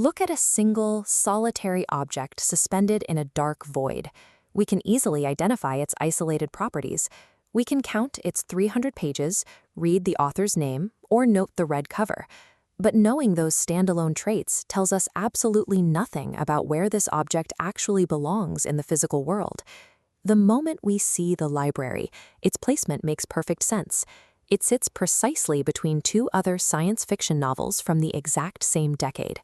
Look at a single, solitary object suspended in a dark void. We can easily identify its isolated properties. We can count its 300 pages, read the author's name, or note the red cover. But knowing those standalone traits tells us absolutely nothing about where this object actually belongs in the physical world. The moment we see the library, its placement makes perfect sense. It sits precisely between two other science fiction novels from the exact same decade.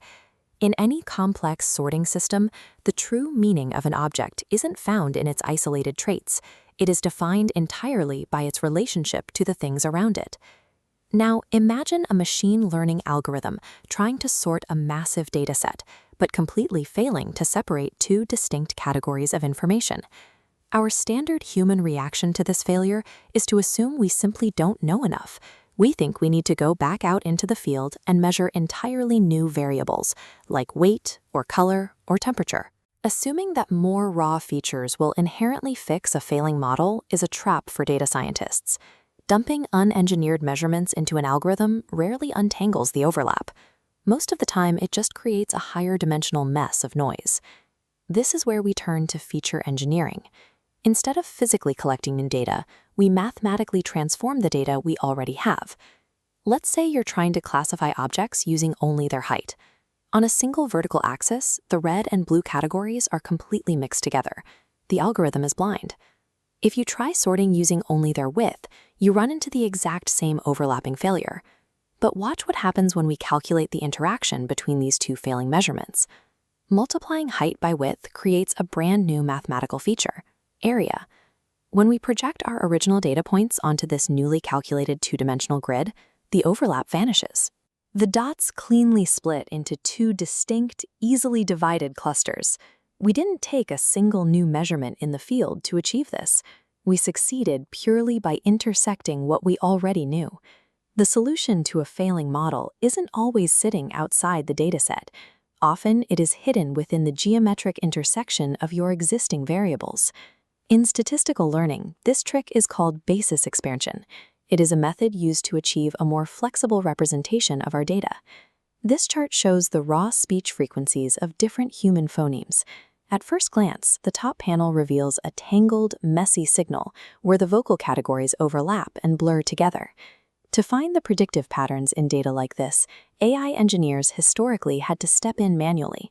In any complex sorting system, the true meaning of an object isn't found in its isolated traits. It is defined entirely by its relationship to the things around it. Now, imagine a machine learning algorithm trying to sort a massive dataset, but completely failing to separate two distinct categories of information. Our standard human reaction to this failure is to assume we simply don't know enough. We think we need to go back out into the field and measure entirely new variables, like weight or color or temperature. Assuming that more raw features will inherently fix a failing model is a trap for data scientists. Dumping unengineered measurements into an algorithm rarely untangles the overlap. Most of the time, it just creates a higher dimensional mess of noise. This is where we turn to feature engineering. Instead of physically collecting new data, we mathematically transform the data we already have. Let's say you're trying to classify objects using only their height. On a single vertical axis, the red and blue categories are completely mixed together. The algorithm is blind. If you try sorting using only their width, you run into the exact same overlapping failure. But watch what happens when we calculate the interaction between these two failing measurements. Multiplying height by width creates a brand new mathematical feature: area. When we project our original data points onto this newly calculated two-dimensional grid, the overlap vanishes. The dots cleanly split into two distinct, easily divided clusters. We didn't take a single new measurement in the field to achieve this. We succeeded purely by intersecting what we already knew. The solution to a failing model isn't always sitting outside the dataset. Often it is hidden within the geometric intersection of your existing variables. In statistical learning, this trick is called basis expansion. It is a method used to achieve a more flexible representation of our data. This chart shows the raw speech frequencies of different human phonemes. At first glance, the top panel reveals a tangled, messy signal where the vocal categories overlap and blur together. To find the predictive patterns in data like this, AI engineers historically had to step in manually.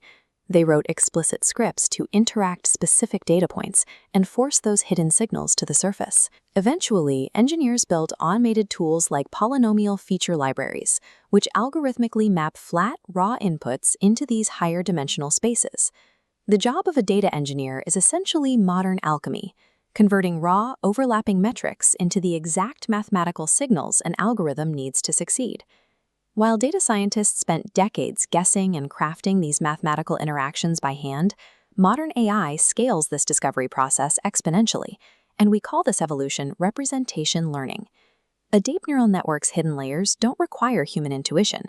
They wrote explicit scripts to interact specific data points and force those hidden signals to the surface. Eventually, engineers built automated tools like polynomial feature libraries, which algorithmically map flat, raw inputs into these higher dimensional spaces. The job of a data engineer is essentially modern alchemy, converting raw, overlapping metrics into the exact mathematical signals an algorithm needs to succeed. While data scientists spent decades guessing and crafting these mathematical interactions by hand, modern AI scales this discovery process exponentially, and we call this evolution representation learning. A deep neural network's hidden layers don't require human intuition.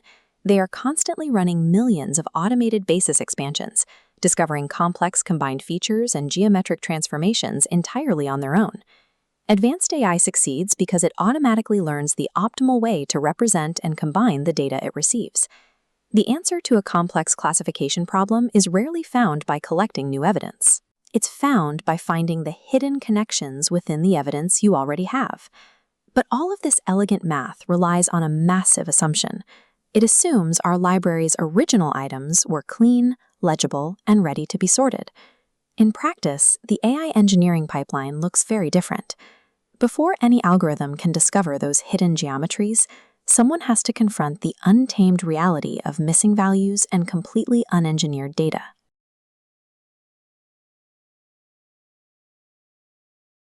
They are constantly running millions of automated basis expansions, discovering complex combined features and geometric transformations entirely on their own. Advanced AI succeeds because it automatically learns the optimal way to represent and combine the data it receives. The answer to a complex classification problem is rarely found by collecting new evidence. It's found by finding the hidden connections within the evidence you already have. But all of this elegant math relies on a massive assumption. It assumes our library's original items were clean, legible, and ready to be sorted. In practice, the AI engineering pipeline looks very different. Before any algorithm can discover those hidden geometries, someone has to confront the untamed reality of missing values and completely unengineered data.